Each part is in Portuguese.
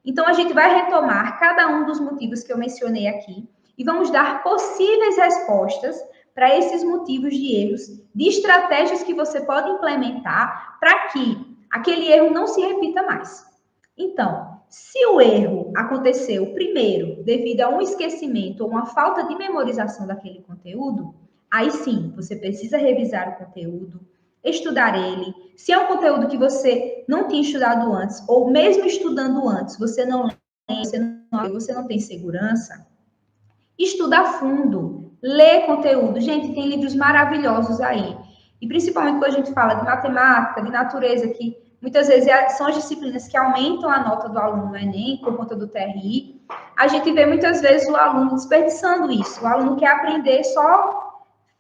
Então, a gente vai retomar cada um dos motivos que eu mencionei aqui e vamos dar possíveis respostas para esses motivos de erros, de estratégias que você pode implementar para que aquele erro não se repita mais. Então, se o erro aconteceu primeiro devido a um esquecimento ou uma falta de memorização daquele conteúdo, aí sim, você precisa revisar o conteúdo, estudar ele. Se é um conteúdo que você não tinha estudado antes, ou mesmo estudando antes, você não lembra, você não tem segurança, estuda a fundo, lê conteúdo. Gente, tem livros maravilhosos aí. E principalmente quando a gente fala de matemática, de natureza, que muitas vezes são as disciplinas que aumentam a nota do aluno no Enem, por conta do TRI, a gente vê muitas vezes o aluno desperdiçando isso. O aluno quer aprender só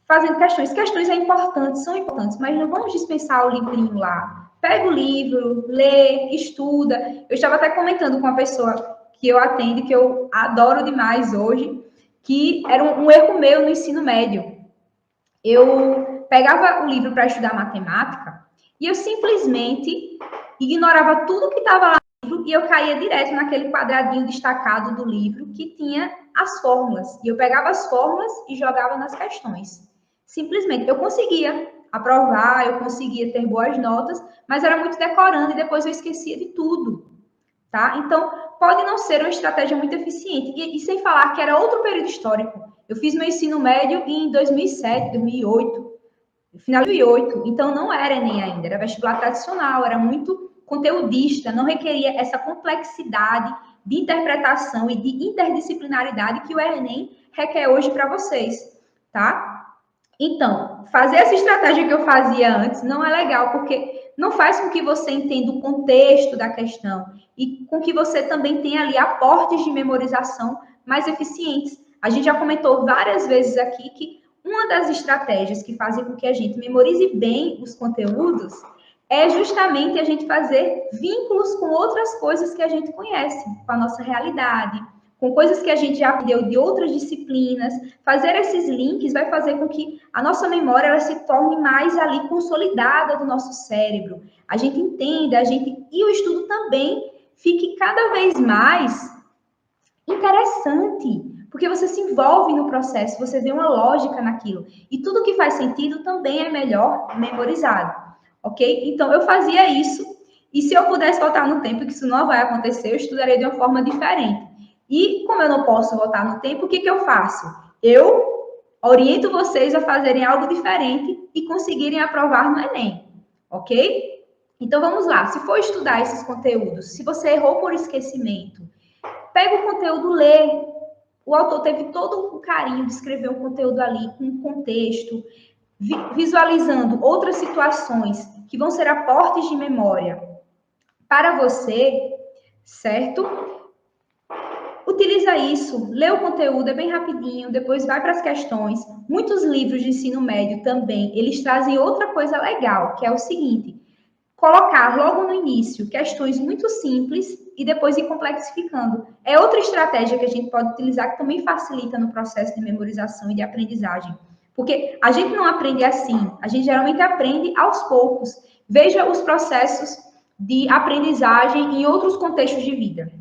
fazendo questões. Questões são importantes, mas não vamos dispensar o livrinho lá. Pega o livro, lê, estuda. Eu estava até comentando com uma pessoa que eu atendo, que eu adoro demais hoje, que era um erro meu no ensino médio. Eu pegava o livro para estudar matemática e eu simplesmente ignorava tudo que estava lá no livro e eu caía direto naquele quadradinho destacado do livro que tinha as fórmulas. E eu pegava as fórmulas e jogava nas questões. Simplesmente, eu conseguia aprovar, eu conseguia ter boas notas, mas era muito decorando e depois eu esquecia de tudo, tá? Então, pode não ser uma estratégia muito eficiente. E sem falar que era outro período histórico. Eu fiz meu ensino médio em 2007, 2008, final de 2008. Então, não era Enem ainda, era vestibular tradicional, era muito conteudista, não requeria essa complexidade de interpretação e de interdisciplinaridade que o Enem requer hoje para vocês, tá? Então, fazer essa estratégia que eu fazia antes não é legal, porque não faz com que você entenda o contexto da questão e com que você também tenha ali aportes de memorização mais eficientes. A gente já comentou várias vezes aqui que uma das estratégias que fazem com que a gente memorize bem os conteúdos é justamente a gente fazer vínculos com outras coisas que a gente conhece, com a nossa realidade, com coisas que a gente já aprendeu de outras disciplinas. Fazer esses links vai fazer com que a nossa memória ela se torne mais ali consolidada do nosso cérebro. A gente entenda, e o estudo também fique cada vez mais interessante, porque você se envolve no processo, você vê uma lógica naquilo. E tudo que faz sentido também é melhor memorizado, ok? Então, eu fazia isso, e se eu pudesse voltar no tempo, que isso não vai acontecer, eu estudaria de uma forma diferente. E como eu não posso voltar no tempo, o que eu faço? Eu oriento vocês a fazerem algo diferente e conseguirem aprovar no Enem, ok? Então vamos lá, se for estudar esses conteúdos, se você errou por esquecimento, pega o conteúdo, lê. O autor teve todo o carinho de escrever um conteúdo ali, com um contexto, visualizando outras situações que vão ser aportes de memória para você, certo? Utiliza isso, lê o conteúdo, é bem rapidinho, depois vai para as questões. Muitos livros de ensino médio também, eles trazem outra coisa legal, que é o seguinte: colocar logo no início questões muito simples e depois ir complexificando. É outra estratégia que a gente pode utilizar que também facilita no processo de memorização e de aprendizagem. Porque a gente não aprende assim, a gente geralmente aprende aos poucos. Veja os processos de aprendizagem em outros contextos de vida.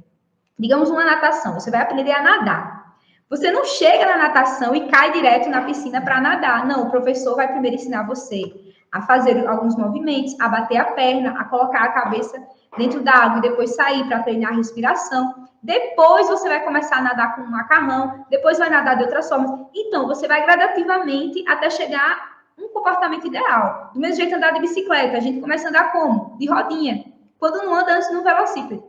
Digamos uma natação, você vai aprender a nadar. Você não chega na natação e cai direto na piscina para nadar. Não, o professor vai primeiro ensinar você a fazer alguns movimentos, a bater a perna, a colocar a cabeça dentro da água e depois sair para treinar a respiração. Depois você vai começar a nadar com um macarrão, depois vai nadar de outras formas. Então, você vai gradativamente até chegar um comportamento ideal. Do mesmo jeito andar de bicicleta, a gente começa a andar como? De rodinha. Quando não anda antes no velocípede,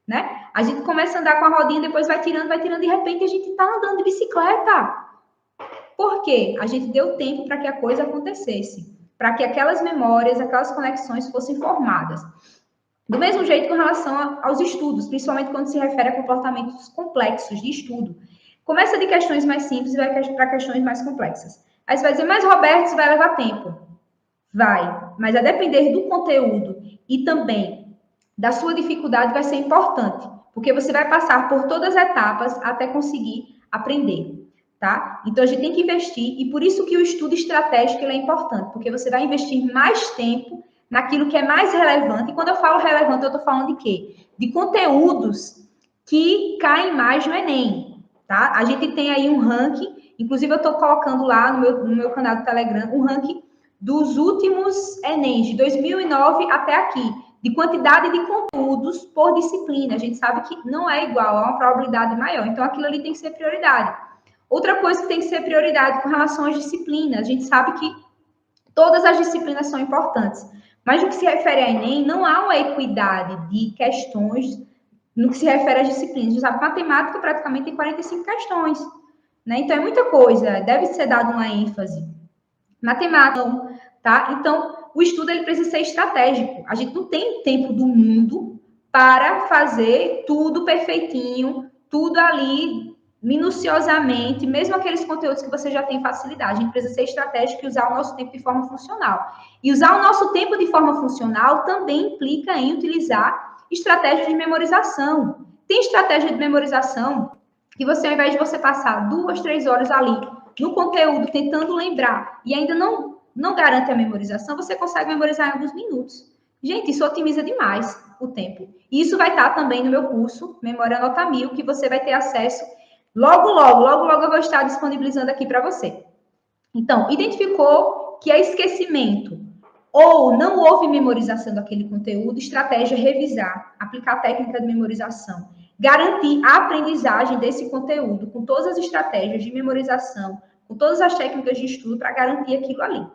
né? A gente começa a andar com a rodinha, depois vai tirando, de repente a gente está andando de bicicleta. Por quê? A gente deu tempo para que a coisa acontecesse, para que aquelas memórias, aquelas conexões fossem formadas. Do mesmo jeito com relação aos estudos, principalmente quando se refere a comportamentos complexos de estudo. Começa de questões mais simples e vai para questões mais complexas. Aí você vai dizer, mas Roberto, isso vai levar tempo. Vai, mas a depender do conteúdo e também da sua dificuldade vai ser importante, porque você vai passar por todas as etapas até conseguir aprender, tá? Então, a gente tem que investir, e por isso que o estudo estratégico ele é importante, porque você vai investir mais tempo naquilo que é mais relevante, e quando eu falo relevante, eu estou falando de quê? De conteúdos que caem mais no Enem, tá? A gente tem aí um ranking, inclusive eu estou colocando lá no meu canal do Telegram, um ranking dos últimos Enems, de 2009 até aqui, de quantidade de conteúdos por disciplina. A gente sabe que não é igual, há uma probabilidade maior. Então, aquilo ali tem que ser prioridade. Outra coisa que tem que ser prioridade com relação às disciplinas. A gente sabe que todas as disciplinas são importantes. Mas no que se refere a Enem, não há uma equidade de questões no que se refere às disciplinas. A gente sabe que matemática praticamente tem 45 questões. Né? Então, é muita coisa. Deve ser dada uma ênfase. Matemática, tá? Então, o estudo ele precisa ser estratégico. A gente não tem tempo do mundo para fazer tudo perfeitinho, tudo ali minuciosamente, mesmo aqueles conteúdos que você já tem facilidade. A gente precisa ser estratégico e usar o nosso tempo de forma funcional. E usar o nosso tempo de forma funcional também implica em utilizar estratégias de memorização. Tem estratégia de memorização que você, ao invés de você passar 2, 3 horas ali no conteúdo, tentando lembrar, e ainda não garante a memorização, você consegue memorizar em alguns minutos. Gente, isso otimiza demais o tempo. E isso vai estar também no meu curso, Memória Nota 1000, que você vai ter acesso logo eu vou estar disponibilizando aqui para você. Então, identificou que é esquecimento ou não houve memorização daquele conteúdo, estratégia é revisar, aplicar a técnica de memorização, garantir a aprendizagem desse conteúdo com todas as estratégias de memorização, com todas as técnicas de estudo para garantir aquilo ali.